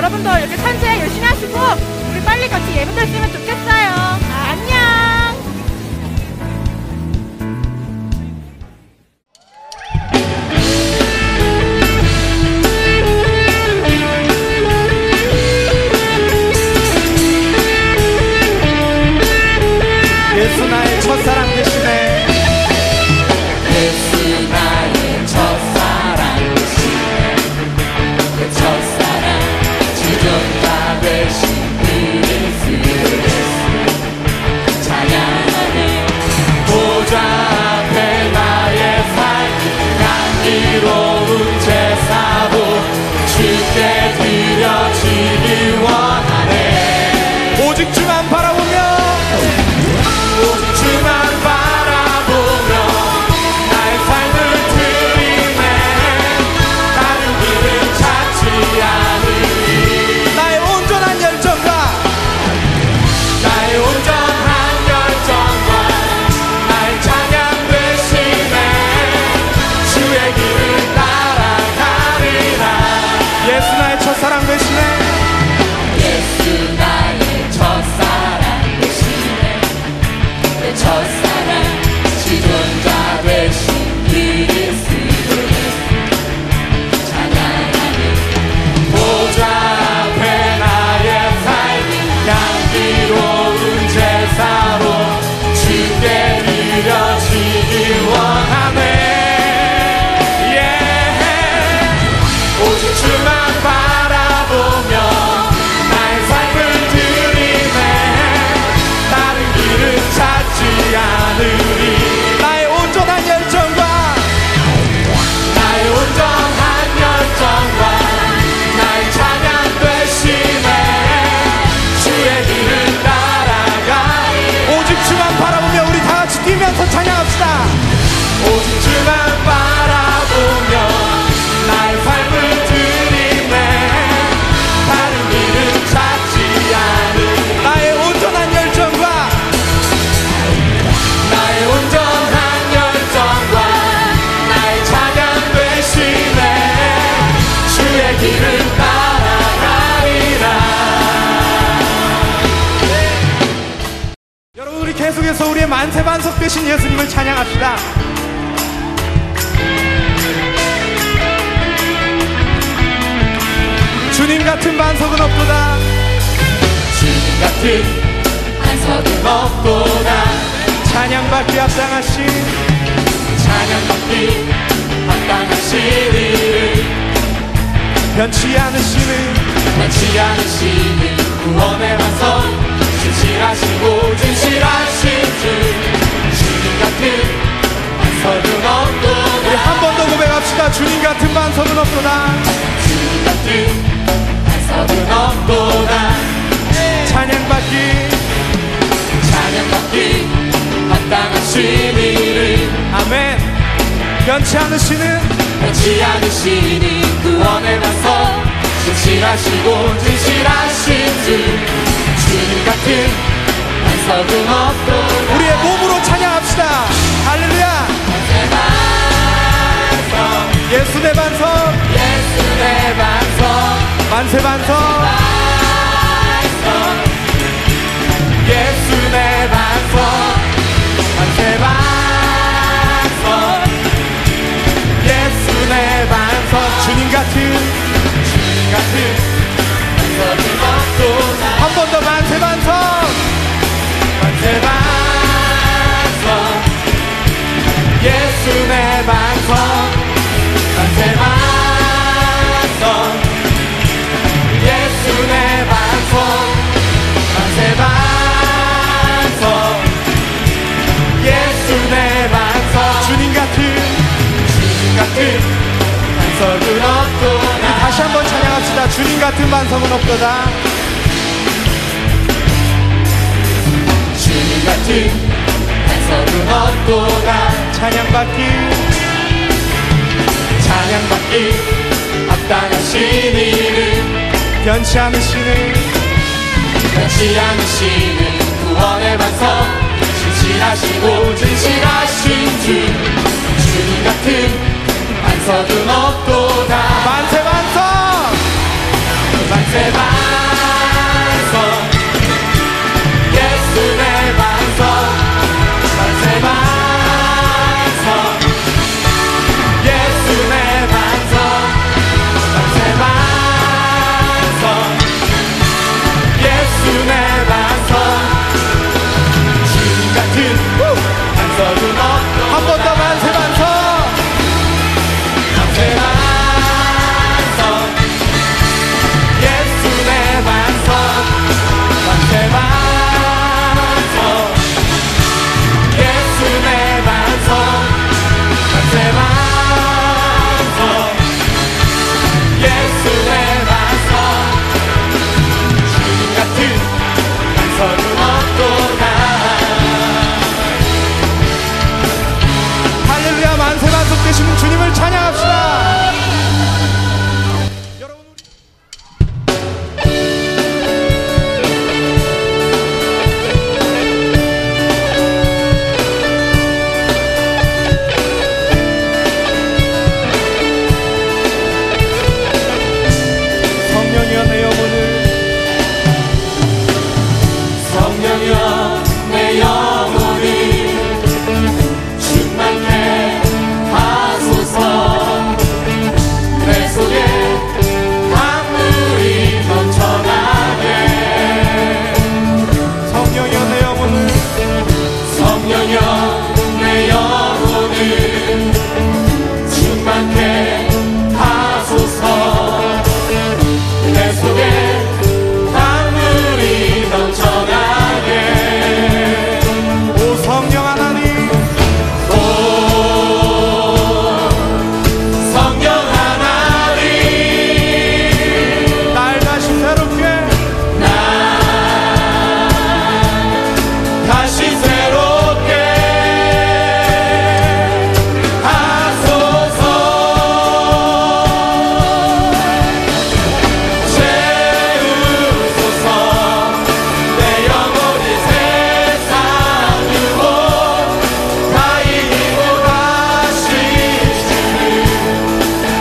여러분도 이렇게 산책 열심히 하시고 우리 빨리 같이 예배 드렸으면 좋겠어요. 안녕. 예수 나의 첫사랑 되시네. 예수 나의 첫사랑 되시네. 그 첫사랑 지존자 되신 그리스도 찬양하네. 보좌 앞에 나의 삶 향기로운 제사로 주께 드려지길 원하네. 오직 주만 바라보며 주만 바라보며 나의 삶을 드리네. 다른 길은 찾지 않으리. 나의 온전한 열정과 나의 온전한 열정과 나의 찬양 되시네. 주의 길을 따라가리라. 예수 나의 첫사랑 되시네. 예수 나의 첫사랑 되시네. 내 첫사랑 지존자 되신 그리스도 예수 찬양하네. 보좌 앞에 나의 삶 향기로운 제사로 주께 드려지길 원하네. 오직 주만 바라보며 나의 삶을 드리네. 다른 길은 찾지 않으리. 나의 온전한 열정과 나의 온전한 열정과 나의 찬양 되시네. 주의 길을 따라가리. 오직 주만 바라보며 우리 다 같이 뛰면서 찬양합시다. 오직 주만 바라보며 나의 삶을 드리네. 다른 길은 찾지 않으리. 나의 온전한 열정과 나의 온전한 열정과 나의 찬양 되시네. 주의 길을 따라가리라. 여러분 우리 계속해서 우리의 만세반석 되신 예수님을 찬양합시다. 주님 같은 반석은 없도다. 주님 같은 반석은 없도다. 찬양받기 합당하신 찬양받기 합당하신 이를 변치 않으시는 변치 않으시는 구원의 반석 진실하시고 진실하신 주. 주님 같은 반석은 없도다. 우리 한 번 더 고백합시다. 주님 같은 반석은 없도다. 주님 같은 반석은 없도다. 찬양받기 찬양받기 합당하신 이를 아멘. 변치 않으시는 변치 않으시는 구원의 반석 진실하시고 진실하신 주. 주님 같은 반석은 없도다. 우리의 몸으로 찬양합시다. 할렐루야. 예수 내 반석 예수 내 반석 만세 반석 예수 내 반석 만세 반석 예수 내 반석. 주님 같은 반석은 없도다. 한 번 더 만세 반석 만세 반석 예수 내 반석 만세 반석 예수 내 반석 만세 반석 예수 내 반석. 주님 같은 반석은 없도다. 다시 한번 찬양합시다. 주님 같은 반석은 없도다. 주님 같은 반석은 없도다. 찬양받기 합당하신 이름 변치 않으시는 변치 않으시는 구원의 반석 진실하시고 진실하신 주. 주님 같은 반석은 없도다. 만세 반석 만세 반석 예수 내 반석 만세 반석 예수 내 반석 만세 반석 예수 내 반석 주님 같은 반석은 없고 한 번 더 만세 반석. 만세 반석 예수 내 반석 만세 반석 예수 내 반석 만세 반석 예수 내 반석 주님 같은 반석은 없도다 할렐루야. 만세 반석 되시는 주님을 찬양합시다. 여러분 우리 성령이여 내 영혼을 성령이여 내 영혼을 충만케 하소서 내 속에 강물이 넘쳐나게 성령이여 내 영혼을 성령이여 내 영혼을 충만케 하소서 내 속에 강물이 넘쳐나게 오 성령 하나님 오 성령 하나님 날 다시 새롭게 나 다시 새롭게 하소서 채우소서 내 영혼이 세상 유혹 다 이기고 다시 주를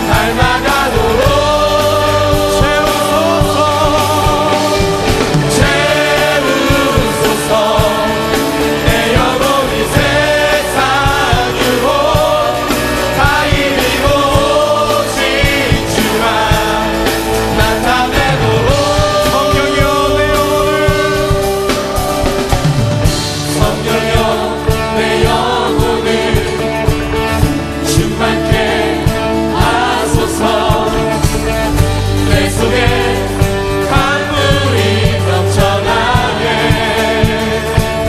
닮아가도록 채우소서 내 영혼이 세상 유혹 다 이기고 오직 주만 나타내도록 성령이여 내 영혼을 성령여 내 영혼을 충만케 하소서 내 속에 강물이 넘쳐나게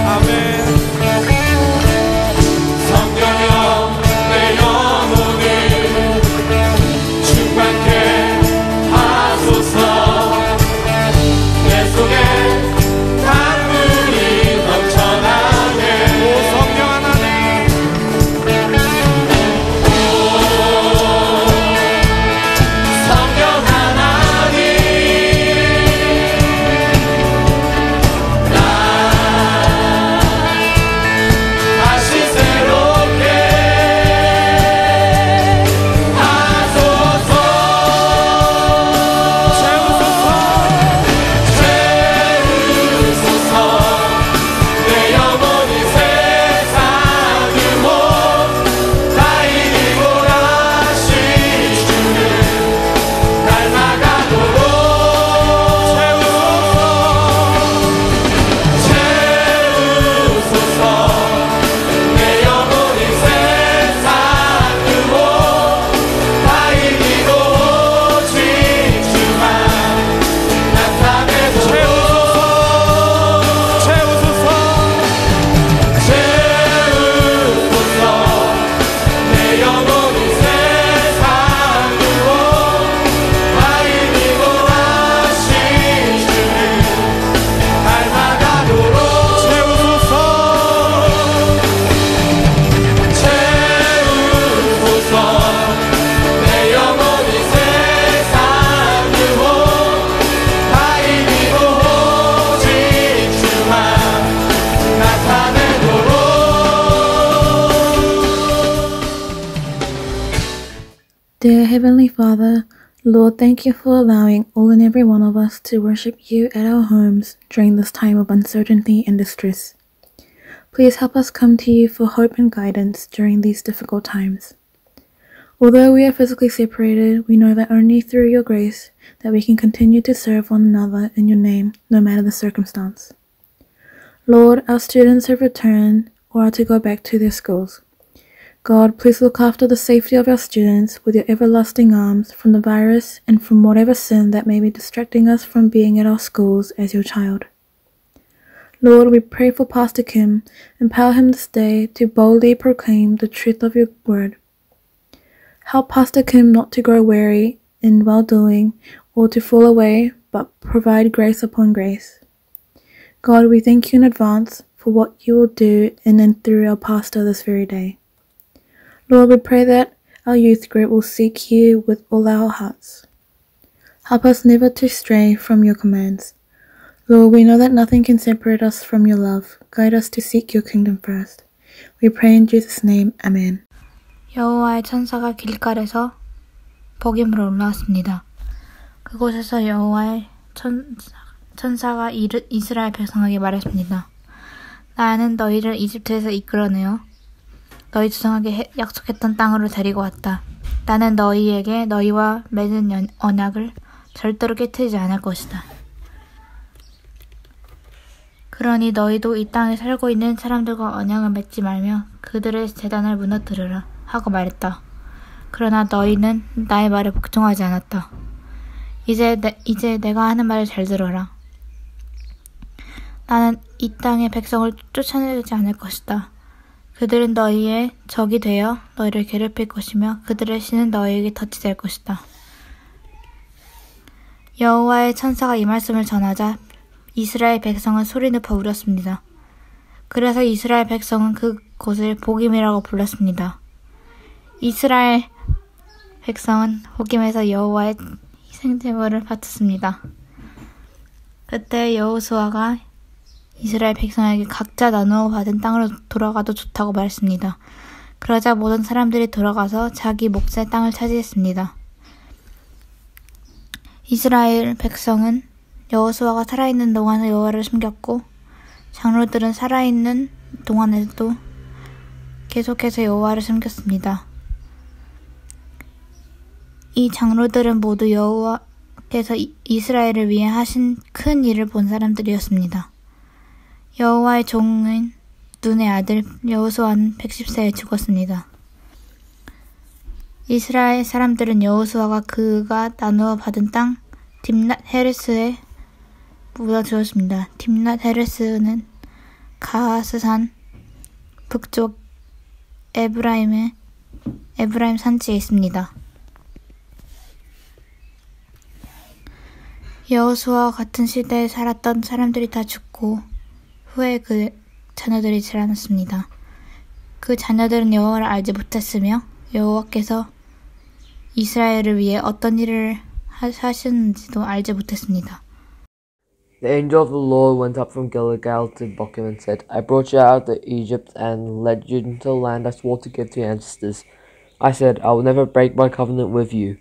아멘. 성령여 내 영혼을 충만케 하소서 내 속에 강물이 넘쳐나게 오 성령 하나님 성령 하나님 나 다시 새롭게 하소서 채우소서 내 영혼이 세상 유혹 다 이기고 다시 주를 닮아가도록 채우소서 내 영혼이 세상 유혹 다 이기고 오직 주만 나타내도록 채우소서 채우소서 내 영혼이 세상 유혹 다 이기고 다시 주를 닮아가도록 채우소서 내 영혼이 세상 유혹 다 이기고 오직 주만 나타내도록 Dear Heavenly Father, Lord, thank you for allowing all and every one of us to worship you at our homes during this time of uncertainty and distress. Please help us come to you for hope and guidance during these difficult times. Although we are physically separated, we know that only through your grace that we can continue to serve one another in your name, no matter the circumstance. Lord, our students have returned or are to go back to their schools. God, please look after the safety of our students with your everlasting arms from the virus and from whatever sin that may be distracting us from being at our schools as your child. Lord, we pray for Pastor Kim. Empower him this day to boldly proclaim the truth of your word. Help Pastor Kim not to grow weary in well-doing or to fall away, but provide grace upon grace. God, we thank you in advance for what you will do in and through our pastor this very day. Lord, we pray that our youth group will seek you with all our hearts. Help us never to stray from your commands. Lord, we know that nothing can separate us from your love. Guide us to seek your kingdom first. We pray in Jesus' name. Amen. 여호와의 천사가 길갈에서 복임으로 올라왔습니다. 그곳에서 여호와의 천사가 이스라엘 백성에게 말했습니다. 나는 너희를 이집트에서 이끌어내어 너희 조상에게 약속했던 땅으로 데리고 왔다. 나는 너희에게 너희와 맺은 언약을 절대로 깨트리지 않을 것이다. 그러니 너희도 이 땅에 살고 있는 사람들과 언약을 맺지 말며 그들의 제단을 무너뜨려라 하고 말했다. 그러나 너희는 나의 말에 복종하지 않았다. 이제 내가 하는 말을 잘 들어라. 나는 이 땅의 백성을 쫓아내지 않을 것이다. 그들은 너희의 적이 되어 너희를 괴롭힐 것이며 그들의 신은 너희에게 덫이 될 것이다. 여호와의 천사가 이 말씀을 전하자 이스라엘 백성은 소리 높여 울었습니다. 그래서 이스라엘 백성은 그곳을 복임이라고 불렀습니다. 이스라엘 백성은 복임에서 여호와의 희생제물을 바쳤습니다. 그때 여호수아가 이스라엘 백성에게 각자 나누어 받은 땅으로 돌아가도 좋다고 말했습니다. 그러자 모든 사람들이 돌아가서 자기 몫의 땅을 차지했습니다. 이스라엘 백성은 여호수아가 살아있는 동안 여호와를 숨겼고 장로들은 살아있는 동안에도 계속해서 여호와를 숨겼습니다. 이 장로들은 모두 여호와께서 이스라엘을 위해 하신 큰 일을 본 사람들이었습니다. 여호와의 종인 눈의 아들 여호수아는 110세에 죽었습니다. 이스라엘 사람들은 여호수아가 그가 나누어 받은 땅 딥낫 헤레스에 묻어주었습니다. 딥낫 헤레스는 가스산 북쪽 에브라임 산지에 있습니다. 여호수아와 같은 시대에 살았던 사람들이 다 죽고 후에 그 자녀들이 자라났습니다. 그 자녀들은 여호와를 알지 못했으며 여호와께서 이스라엘을 위해 어떤 일을 하시는지도 알지 못했습니다. The angel of the Lord went up from Gilgal to Bochim and said, I brought you out of Egypt and led you into the land I swore to give to your ancestors. I said, I will never break my covenant with you,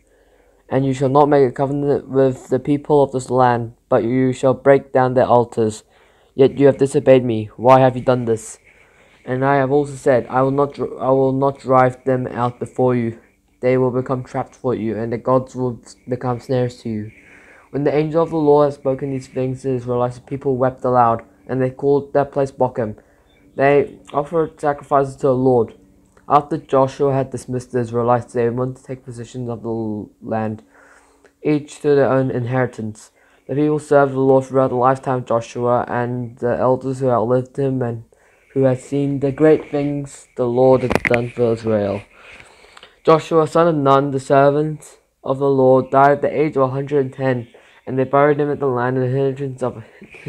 and you shall not make a covenant with the people of this land, but you shall break down their altars. Yet you have disobeyed me. Why have you done this? And I have also said, I will not drive them out before you. They will become traps for you, and their gods will become snares to you. When the angel of the Lord had spoken these things to the Israelites, the people wept aloud, and they called that place Bochim. They offered sacrifices to the Lord. After Joshua had dismissed the Israelites, they went to take possession of the land, each to their own inheritance. The people served the Lord throughout the lifetime of Joshua, and the elders who outlived him and who had seen the great things the Lord had done for Israel. Joshua, son of Nun, the servant of the Lord, died at the age of 110, and they buried him at the land of the inheritance of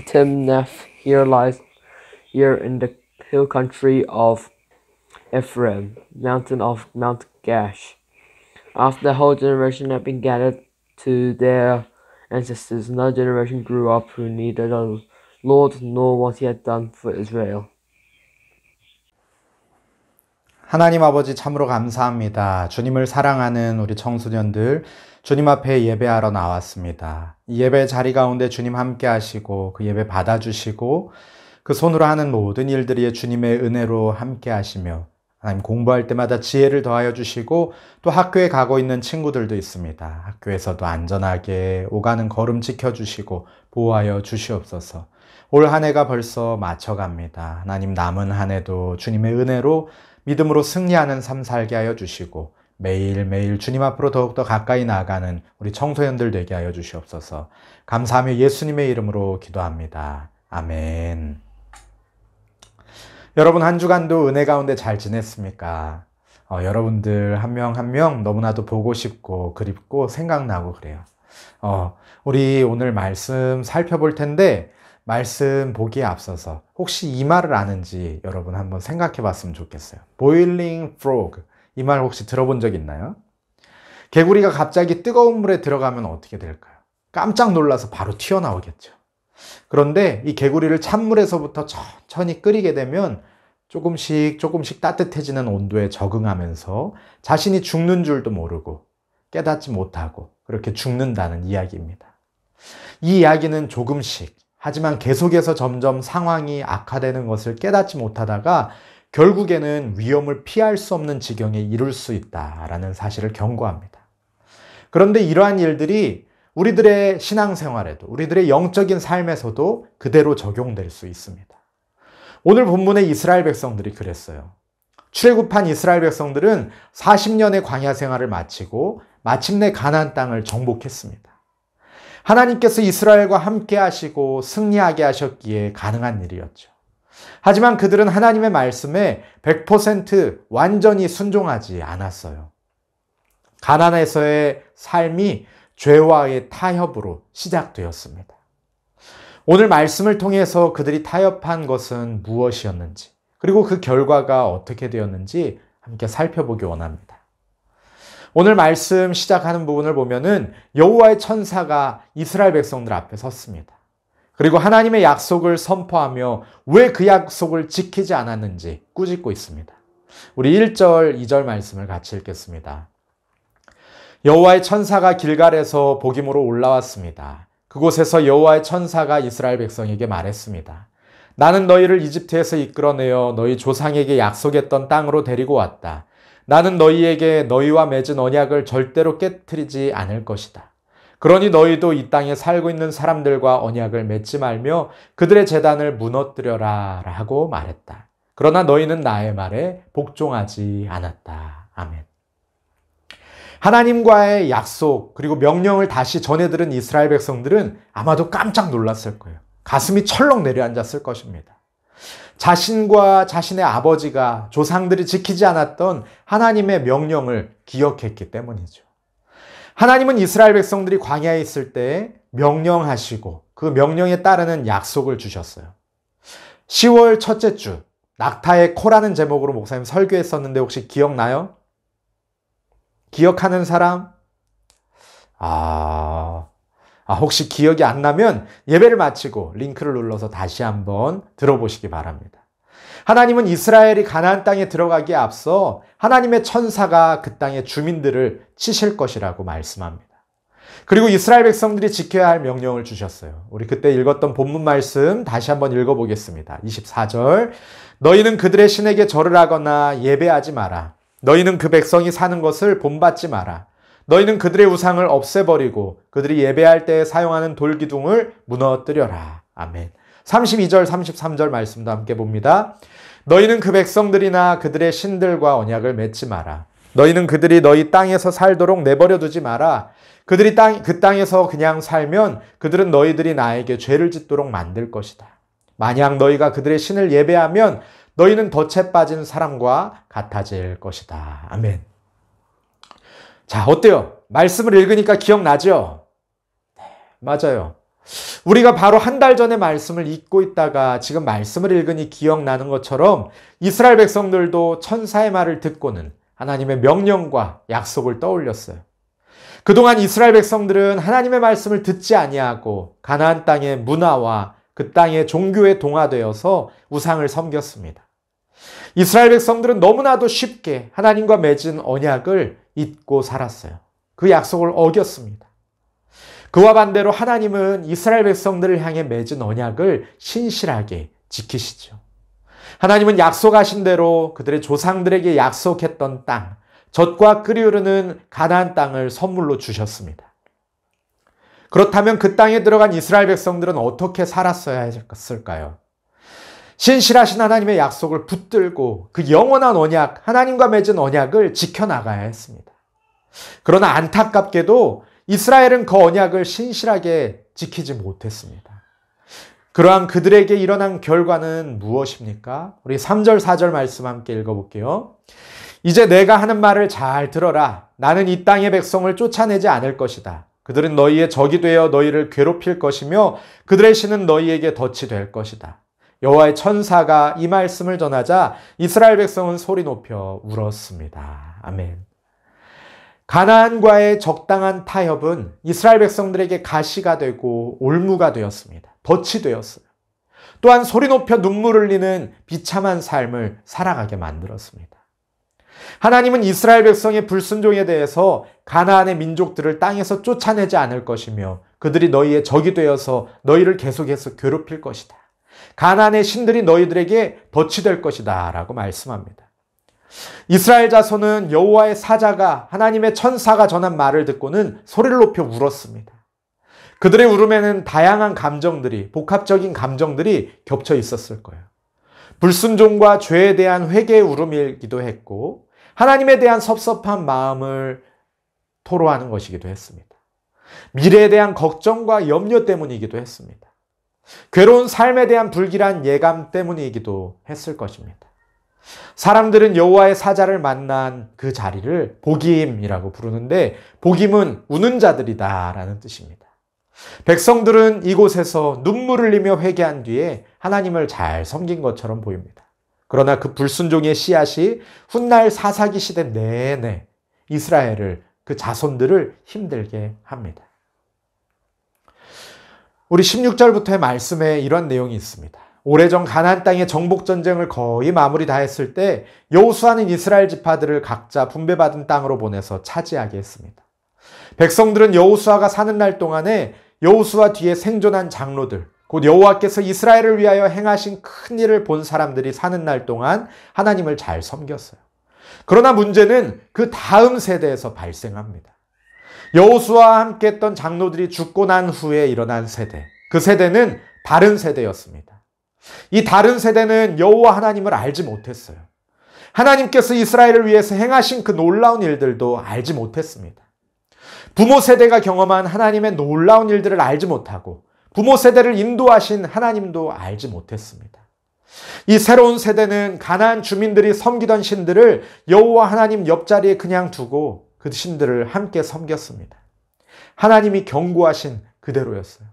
Timnath. Here lies in the hill country of Ephraim, mountain of Mount Gash. After the whole generation had been gathered to their ancestors, another generation grew up who neither the Lord nor what he had done for Israel. 하나님 아버지 참으로 감사합니다. 주님을 사랑하는 우리 청소년들 주님 앞에 예배하러 나왔습니다. 이 예배 자리 가운데 주님 함께 하시고 그 예배 받아주시고 그 손으로 하는 모든 일들이 주님의 은혜로 함께 하시며 하나님 공부할 때마다 지혜를 더하여 주시고 또 학교에 가고 있는 친구들도 있습니다. 학교에서도 안전하게 오가는 걸음 지켜주시고 보호하여 주시옵소서. 올 한 해가 벌써 마쳐갑니다. 하나님 남은 한 해도 주님의 은혜로 믿음으로 승리하는 삶 살게 하여 주시고 매일매일 주님 앞으로 더욱더 가까이 나아가는 우리 청소년들 되게 하여 주시옵소서. 감사하며 예수님의 이름으로 기도합니다. 아멘. 여러분 한 주간도 은혜 가운데 잘 지냈습니까? 여러분들 한 명 한 명 너무나도 보고 싶고 그립고 생각나고 그래요. 우리 오늘 말씀 살펴볼 텐데 말씀 보기에 앞서서 혹시 이 말을 아는지 여러분 한번 생각해 봤으면 좋겠어요. Boiling frog. 이 말 혹시 들어본 적 있나요? 개구리가 갑자기 뜨거운 물에 들어가면 어떻게 될까요? 깜짝 놀라서 바로 튀어나오겠죠. 그런데 이 개구리를 찬물에서부터 천천히 끓이게 되면 조금씩 따뜻해지는 온도에 적응하면서 자신이 죽는 줄도 모르고 깨닫지 못하고 그렇게 죽는다는 이야기입니다. 이 이야기는 조금씩 하지만 계속해서 점점 상황이 악화되는 것을 깨닫지 못하다가 결국에는 위험을 피할 수 없는 지경에 이를 수 있다라는 사실을 경고합니다. 그런데 이러한 일들이 우리들의 신앙생활에도 우리들의 영적인 삶에서도 그대로 적용될 수 있습니다. 오늘 본문의 이스라엘 백성들이 그랬어요. 출애굽한 이스라엘 백성들은 40년의 광야 생활을 마치고 마침내 가나안 땅을 정복했습니다. 하나님께서 이스라엘과 함께 하시고 승리하게 하셨기에 가능한 일이었죠. 하지만 그들은 하나님의 말씀에 100% 완전히 순종하지 않았어요. 가나안에서의 삶이 죄와의 타협으로 시작되었습니다. 오늘 말씀을 통해서 그들이 타협한 것은 무엇이었는지, 그리고 그 결과가 어떻게 되었는지 함께 살펴보기 원합니다. 오늘 말씀 시작하는 부분을 보면은 여호와의 천사가 이스라엘 백성들 앞에 섰습니다. 그리고 하나님의 약속을 선포하며 왜 그 약속을 지키지 않았는지 꾸짖고 있습니다. 우리 1절, 2절 말씀을 같이 읽겠습니다. 여호와의 천사가 길갈에서 복임으로 올라왔습니다. 그곳에서 여호와의 천사가 이스라엘 백성에게 말했습니다. 나는 너희를 이집트에서 이끌어내어 너희 조상에게 약속했던 땅으로 데리고 왔다. 나는 너희에게 너희와 맺은 언약을 절대로 깨트리지 않을 것이다. 그러니 너희도 이 땅에 살고 있는 사람들과 언약을 맺지 말며 그들의 제단을 무너뜨려라 라고 말했다. 그러나 너희는 나의 말에 복종하지 않았다. 아멘. 하나님과의 약속 그리고 명령을 다시 전해 들은 이스라엘 백성들은 아마도 깜짝 놀랐을 거예요. 가슴이 철렁 내려앉았을 것입니다. 자신과 자신의 아버지가 조상들이 지키지 않았던 하나님의 명령을 기억했기 때문이죠. 하나님은 이스라엘 백성들이 광야에 있을 때 명령하시고 그 명령에 따르는 약속을 주셨어요. 10월 첫째 주 낙타의 코라는 제목으로 목사님 설교했었는데 혹시 기억나요? 기억하는 사람? 혹시 기억이 안 나면 예배를 마치고 링크를 눌러서 다시 한번 들어보시기 바랍니다. 하나님은 이스라엘이 가나안 땅에 들어가기에 앞서 하나님의 천사가 그 땅의 주민들을 치실 것이라고 말씀합니다. 그리고 이스라엘 백성들이 지켜야 할 명령을 주셨어요. 우리 그때 읽었던 본문 말씀 다시 한번 읽어보겠습니다. 24절 너희는 그들의 신에게 절을 하거나 예배하지 마라. 너희는 그 백성이 사는 것을 본받지 마라. 너희는 그들의 우상을 없애버리고 그들이 예배할 때 사용하는 돌기둥을 무너뜨려라. 아멘. 32절, 33절 말씀도 함께 봅니다. 너희는 그 백성들이나 그들의 신들과 언약을 맺지 마라. 너희는 그들이 너희 땅에서 살도록 내버려 두지 마라. 그들이 그 땅에서 그냥 살면 그들은 너희들이 나에게 죄를 짓도록 만들 것이다. 만약 너희가 그들의 신을 예배하면 너희는 덫에 빠진 사람과 같아질 것이다. 아멘. 자, 어때요? 말씀을 읽으니까 기억나죠? 네, 맞아요. 우리가 바로 한 달 전에 말씀을 읽고 있다가 지금 말씀을 읽으니 기억나는 것처럼 이스라엘 백성들도 천사의 말을 듣고는 하나님의 명령과 약속을 떠올렸어요. 그동안 이스라엘 백성들은 하나님의 말씀을 듣지 아니하고 가나안 땅의 문화와 그 땅의 종교에 동화되어서 우상을 섬겼습니다. 이스라엘 백성들은 너무나도 쉽게 하나님과 맺은 언약을 잊고 살았어요. 그 약속을 어겼습니다. 그와 반대로 하나님은 이스라엘 백성들을 향해 맺은 언약을 신실하게 지키시죠. 하나님은 약속하신 대로 그들의 조상들에게 약속했던 땅, 젖과 끓이 흐르는 가나안 땅을 선물로 주셨습니다. 그렇다면 그 땅에 들어간 이스라엘 백성들은 어떻게 살았어야 했을까요? 신실하신 하나님의 약속을 붙들고 그 영원한 언약, 하나님과 맺은 언약을 지켜나가야 했습니다. 그러나 안타깝게도 이스라엘은 그 언약을 신실하게 지키지 못했습니다. 그러한 그들에게 일어난 결과는 무엇입니까? 우리 3절, 4절 말씀 함께 읽어볼게요. 이제 내가 하는 말을 잘 들어라. 나는 이 땅의 백성을 쫓아내지 않을 것이다. 그들은 너희의 적이 되어 너희를 괴롭힐 것이며 그들의 신은 너희에게 덫이 될 것이다. 여호와의 천사가 이 말씀을 전하자 이스라엘 백성은 소리 높여 울었습니다. 아멘. 가나안과의 적당한 타협은 이스라엘 백성들에게 가시가 되고 올무가 되었습니다. 덫이 되었어요. 또한 소리 높여 눈물 흘리는 비참한 삶을 살아가게 만들었습니다. 하나님은 이스라엘 백성의 불순종에 대해서 가나안의 민족들을 땅에서 쫓아내지 않을 것이며 그들이 너희의 적이 되어서 너희를 계속해서 괴롭힐 것이다. 가나안의 신들이 너희들에게 덫이 될 것이다 라고 말씀합니다. 이스라엘 자손은 여호와의 사자가 하나님의 천사가 전한 말을 듣고는 소리를 높여 울었습니다. 그들의 울음에는 다양한 감정들이, 복합적인 감정들이 겹쳐 있었을 거예요. 불순종과 죄에 대한 회개의 울음이기도 했고 하나님에 대한 섭섭한 마음을 토로하는 것이기도 했습니다. 미래에 대한 걱정과 염려 때문이기도 했습니다. 괴로운 삶에 대한 불길한 예감 때문이기도 했을 것입니다. 사람들은 여호와의 사자를 만난 그 자리를 복임이라고 부르는데 복임은 우는 자들이다라는 뜻입니다. 백성들은 이곳에서 눈물을 흘리며 회개한 뒤에 하나님을 잘 섬긴 것처럼 보입니다. 그러나 그 불순종의 씨앗이 훗날 사사기 시대 내내 이스라엘을, 그 자손들을 힘들게 합니다. 우리 16절부터의 말씀에 이런 내용이 있습니다. 오래전 가나안 땅의 정복 전쟁을 거의 마무리 다 했을 때 여호수아는 이스라엘 지파들을 각자 분배받은 땅으로 보내서 차지하게 했습니다. 백성들은 여호수아가 사는 날 동안에 여호수아 뒤에 생존한 장로들, 곧 여호와께서 이스라엘을 위하여 행하신 큰 일을 본 사람들이 사는 날 동안 하나님을 잘 섬겼어요. 그러나 문제는 그 다음 세대에서 발생합니다. 여호수아와 함께 했던 장로들이 죽고 난 후에 일어난 세대, 그 세대는 다른 세대였습니다. 이 다른 세대는 여호와 하나님을 알지 못했어요. 하나님께서 이스라엘을 위해서 행하신 그 놀라운 일들도 알지 못했습니다. 부모 세대가 경험한 하나님의 놀라운 일들을 알지 못하고 부모 세대를 인도하신 하나님도 알지 못했습니다. 이 새로운 세대는 가나안 주민들이 섬기던 신들을 여호와 하나님 옆자리에 그냥 두고 그 신들을 함께 섬겼습니다. 하나님이 경고하신 그대로였어요.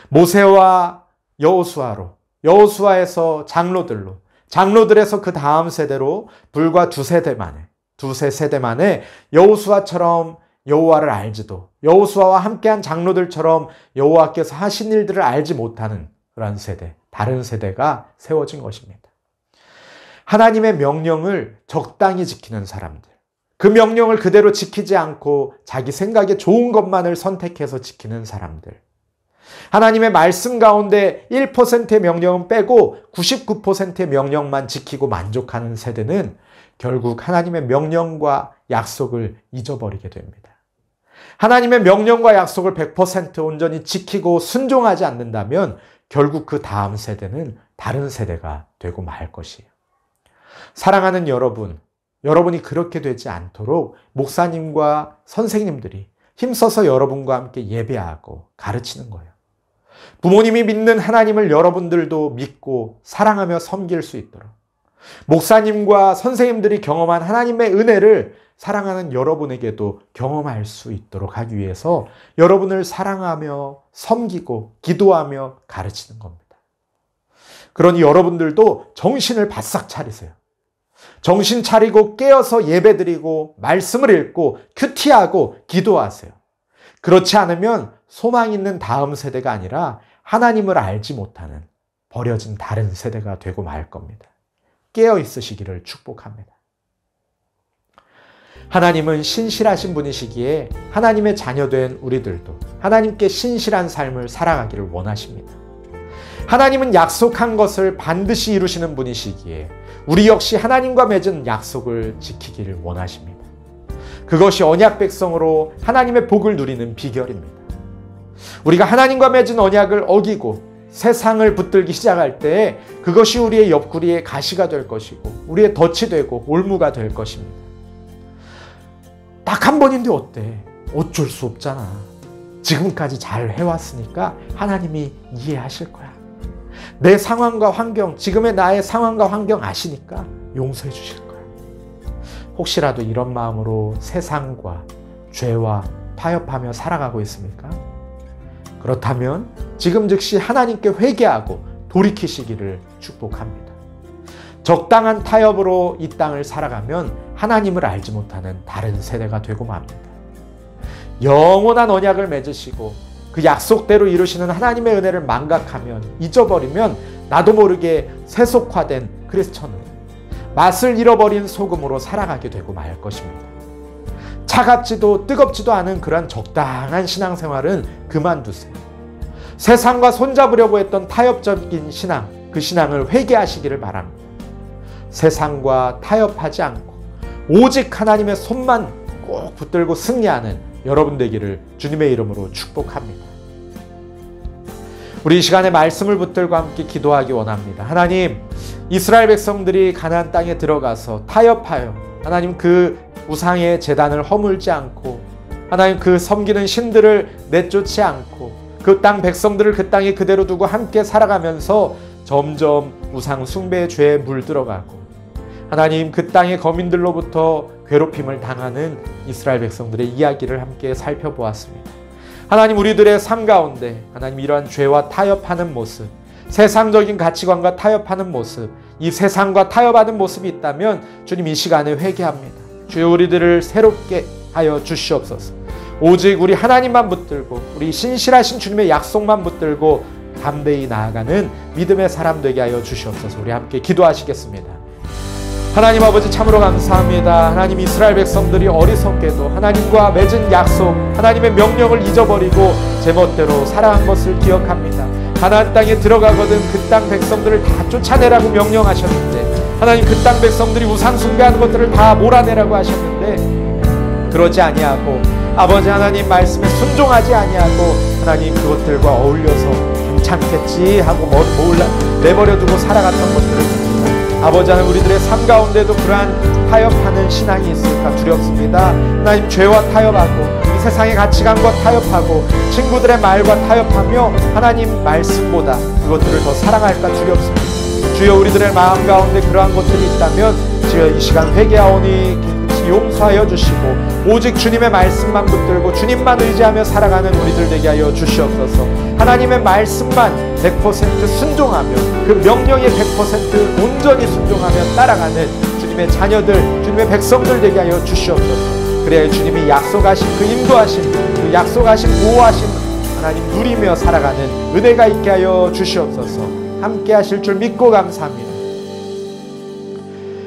모세와 여호수아로, 여호수아에서 장로들로, 장로들에서 그 다음 세대로 불과 두세 세대 만에 여호수아처럼 여호와를 알지도, 여호수아와 함께한 장로들처럼 여호와께서 하신 일들을 알지 못하는 그런 세대, 다른 세대가 세워진 것입니다. 하나님의 명령을 적당히 지키는 사람들, 그 명령을 그대로 지키지 않고 자기 생각에 좋은 것만을 선택해서 지키는 사람들, 하나님의 말씀 가운데 1%의 명령은 빼고 99%의 명령만 지키고 만족하는 세대는 결국 하나님의 명령과 약속을 잊어버리게 됩니다. 하나님의 명령과 약속을 100% 온전히 지키고 순종하지 않는다면 결국 그 다음 세대는 다른 세대가 되고 말 것이에요. 사랑하는 여러분, 여러분이 그렇게 되지 않도록 목사님과 선생님들이 힘써서 여러분과 함께 예배하고 가르치는 거예요. 부모님이 믿는 하나님을 여러분들도 믿고 사랑하며 섬길 수 있도록, 목사님과 선생님들이 경험한 하나님의 은혜를 사랑하는 여러분에게도 경험할 수 있도록 하기 위해서 여러분을 사랑하며 섬기고 기도하며 가르치는 겁니다. 그러니 여러분들도 정신을 바싹 차리세요. 정신 차리고 깨어서 예배드리고 말씀을 읽고 큐티하고 기도하세요. 그렇지 않으면 소망 있는 다음 세대가 아니라 하나님을 알지 못하는 버려진 다른 세대가 되고 말 겁니다. 깨어 있으시기를 축복합니다. 하나님은 신실하신 분이시기에 하나님의 자녀된 우리들도 하나님께 신실한 삶을 살아가기를 원하십니다. 하나님은 약속한 것을 반드시 이루시는 분이시기에 우리 역시 하나님과 맺은 약속을 지키기를 원하십니다. 그것이 언약 백성으로 하나님의 복을 누리는 비결입니다. 우리가 하나님과 맺은 언약을 어기고 세상을 붙들기 시작할 때 그것이 우리의 옆구리에 가시가 될 것이고 우리의 덫이 되고 올무가 될 것입니다. 딱 한 번인데 어때? 어쩔 수 없잖아. 지금까지 잘 해왔으니까 하나님이 이해하실 거야. 내 상황과 환경, 지금의 나의 상황과 환경 아시니까 용서해 주실 거야. 혹시라도 이런 마음으로 세상과 죄와 타협하며 살아가고 있습니까? 그렇다면 지금 즉시 하나님께 회개하고 돌이키시기를 축복합니다. 적당한 타협으로 이 땅을 살아가면 하나님을 알지 못하는 다른 세대가 되고 맙니다. 영원한 언약을 맺으시고 그 약속대로 이루시는 하나님의 은혜를 망각하면, 잊어버리면 나도 모르게 세속화된 크리스천으로, 맛을 잃어버린 소금으로 살아가게 되고 말 것입니다. 차갑지도 뜨겁지도 않은 그런 적당한 신앙생활은 그만두세요. 세상과 손잡으려고 했던 타협적인 신앙, 그 신앙을 회개하시기를 바랍니다. 세상과 타협하지 않고 오직 하나님의 손만 꼭 붙들고 승리하는 여러분 되기를 주님의 이름으로 축복합니다. 우리 이 시간에 말씀을 붙들고 함께 기도하기 원합니다. 하나님, 이스라엘 백성들이 가나안 땅에 들어가서 타협하여 하나님 그 우상의 제단을 허물지 않고 하나님 그 섬기는 신들을 내쫓지 않고 그 땅 백성들을 그 땅에 그대로 두고 함께 살아가면서 점점 우상 숭배의 죄에 물들어가고 하나님 그 땅의 거민들로부터 괴롭힘을 당하는 이스라엘 백성들의 이야기를 함께 살펴보았습니다. 하나님, 우리들의 삶 가운데 하나님 이러한 죄와 타협하는 모습, 세상적인 가치관과 타협하는 모습, 이 세상과 타협하는 모습이 있다면 주님 이 시간에 회개합니다. 주여 우리들을 새롭게 하여 주시옵소서. 오직 우리 하나님만 붙들고 우리 신실하신 주님의 약속만 붙들고 담대히 나아가는 믿음의 사람 되게 하여 주시옵소서. 우리 함께 기도하시겠습니다. 하나님 아버지, 참으로 감사합니다. 하나님, 이스라엘 백성들이 어리석게도 하나님과 맺은 약속, 하나님의 명령을 잊어버리고 제멋대로 살아간 것을 기억합니다. 가나안 땅에 들어가거든 그 땅 백성들을 다 쫓아내라고 명령하셨는데, 하나님 그 땅 백성들이 우상 숭배하는 것들을 다 몰아내라고 하셨는데 그러지 아니하고 아버지 하나님 말씀에 순종하지 아니하고 하나님 그것들과 어울려서 괜찮겠지 하고 몰라 내버려두고 살아갔던 것들을 봅니다. 아버지 하나님, 우리들의 삶 가운데도 그러한 타협하는 신앙이 있을까 두렵습니다. 하나님, 죄와 타협하고 이 세상의 가치관과 타협하고 친구들의 말과 타협하며 하나님 말씀보다 그것들을 더 사랑할까 두렵습니다. 주여, 우리들의 마음 가운데 그러한 것들이 있다면 주여 이 시간 회개하오니 용서하여 주시고 오직 주님의 말씀만 붙들고 주님만 의지하며 살아가는 우리들 되게 하여 주시옵소서. 하나님의 말씀만 100% 순종하며 그 명령에 100% 온전히 순종하며 따라가는 주님의 자녀들, 주님의 백성들 되게 하여 주시옵소서. 그래야 주님이 약속하신 그 인도하심, 그 약속하신 보호하심 하나님 누리며 살아가는 은혜가 있게 하여 주시옵소서. 함께 하실 줄 믿고 감사합니다.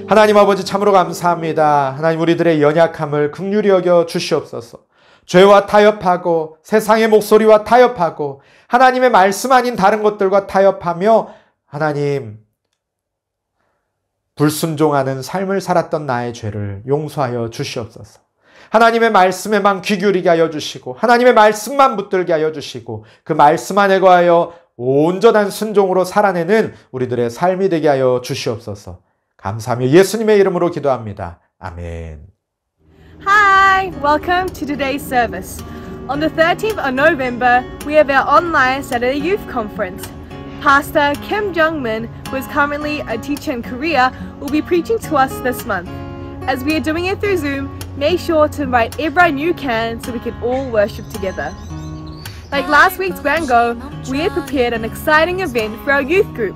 하나님 아버지, 참으로 감사합니다. 하나님, 우리들의 연약함을 긍휼히 여겨 주시옵소서. 죄와 타협하고 세상의 목소리와 타협하고 하나님의 말씀 아닌 다른 것들과 타협하며 하나님 불순종하는 삶을 살았던 나의 죄를 용서하여 주시옵소서. 하나님의 말씀에만 귀 기울이게 하여 주시고 하나님의 말씀만 붙들게 하여 주시고 그 말씀 안에 거하여 온전한 순종으로 살아내는 우리들의 삶이 되게 하여 주시옵소서. 감사하며 예수님의 이름으로 기도합니다. 아멘. Hi, welcome to today's service. On the 13th of November, we have our online Saturday Youth Conference. Pastor Kim Jung-min, who is currently a teacher in Korea, will be preaching to us this month. As we are doing it through Zoom, make sure to invite everyone you can so we can all worship together. Like last week's Grango, we had prepared an exciting event for our youth group.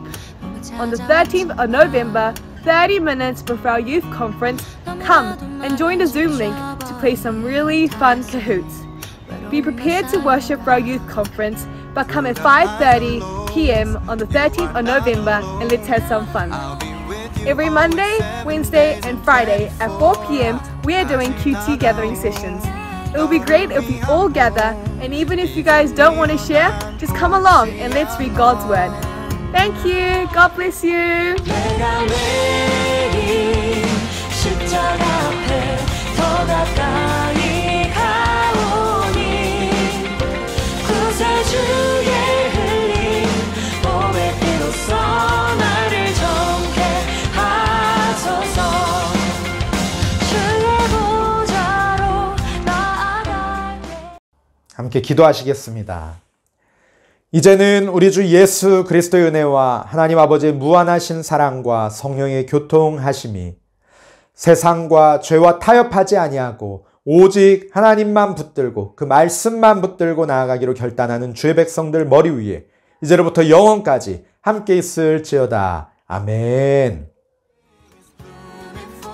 On the 13th of November, 30 minutes before our youth conference, come and join the Zoom link to play some really fun Kahoots. Be prepared to worship for our youth conference, but come at 5:30 p.m. on the 13th of November and let's have some fun. Every Monday, Wednesday, and Friday at 4 p.m., we are doing QT gathering sessions. It will be great if we all gather, and even if you guys don't want to share, just come along and let's read God's Word. Thank you. God bless you. 내가 매일 십자가 앞에 더 가까이 가오니 구세주의 흘린 몸의 피로써 나를 정케 하소서 주의 보좌로 나아갈게. 함께 기도하시겠습니다. 이제는 우리 주 예수 그리스도의 은혜와 하나님 아버지의 무한하신 사랑과 성령의 교통하심이 세상과 죄와 타협하지 아니하고 오직 하나님만 붙들고 그 말씀만 붙들고 나아가기로 결단하는 주의 백성들 머리 위에 이제로부터 영원까지 함께 있을지어다. 아멘.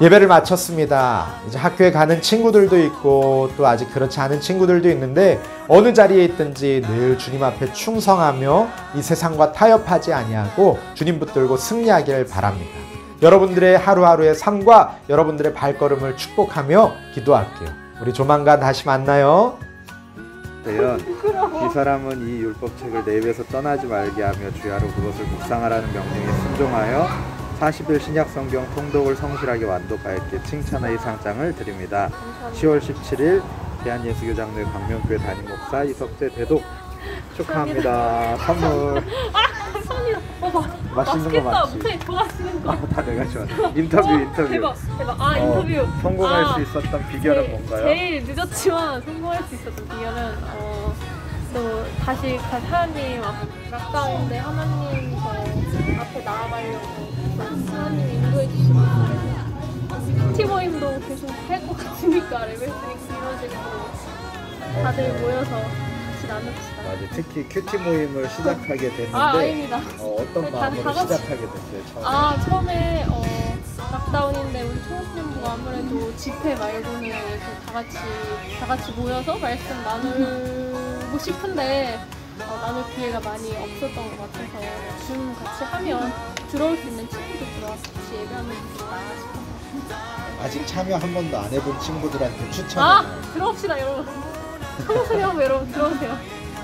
예배를 마쳤습니다. 이제 학교에 가는 친구들도 있고 또 아직 그렇지 않은 친구들도 있는데 어느 자리에 있든지 늘 주님 앞에 충성하며 이 세상과 타협하지 아니하고 주님 붙들고 승리하기를 바랍니다. 여러분들의 하루하루의 삶과 여러분들의 발걸음을 축복하며 기도할게요. 우리 조만간 다시 만나요. 대연, 이 사람은 이 율법책을 내 입에서 떠나지 말게 하며 주야로 그것을 묵상하라는 명령에 순종하여 40일 신약성경 통독을 성실하게 완독하였기에 칭찬의 상장을 드립니다. 10월 17일 대한예수교장로회 광명교회 담임 목사 이석재 대독 축하합니다. 선물. 감사합니다. 맛있는 거 맞지? 목사님 좋아하시는 거. 다 내가 좋아해. 인터뷰. 대박. 인터뷰. 성공할 수 있었던 비결은 뭔가요? 제일 늦었지만 성공할 수 있었던 비결은 또 다시 하나님 낙다운데 하나님 저 앞에 나아가려고 하나님이 인도해 주시고 큐티 모임도 계속 할 것 같으니까 레벨 3 이루어지고 다들 모여서 같이 나눕시다. 맞아. 특히 큐티 모임을 시작하게 됐는데 아닙니다. 어떤 마음으로 다 같이- 시작하게 됐어요? 처음에 락다운인데 우리 총수님도 아무래도 집회 말고는 이렇게 다 같이 모여서 말씀 나누고 싶은데 나눌 기회가 많이 없었던 것 같아서 줌 같이 하면 들어올 수 있는 친구들 들어와서 같이 예배하면 좋겠다 싶어서. 아직 참여 한 번도 안 해본 친구들한테 추천해요. 들어옵시다 여러분. 성소리 한번 여러분 들어오세요.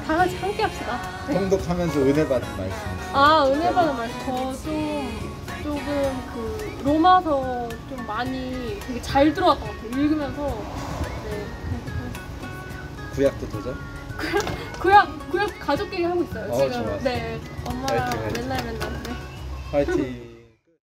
다 같이 함께 합시다. 네. 통독하면서 은혜 받은 말씀. 은혜 받은 말씀. 조금 그 로마서 좀 많이 되게 잘 들어왔던 것 같아요. 읽으면서. 네. 구약도 도전? 구약 가족끼리 하고 있어요. 지금. 좋았어. 네. 엄마랑 화이팅, 화이팅. 맨날. 네. 화이팅.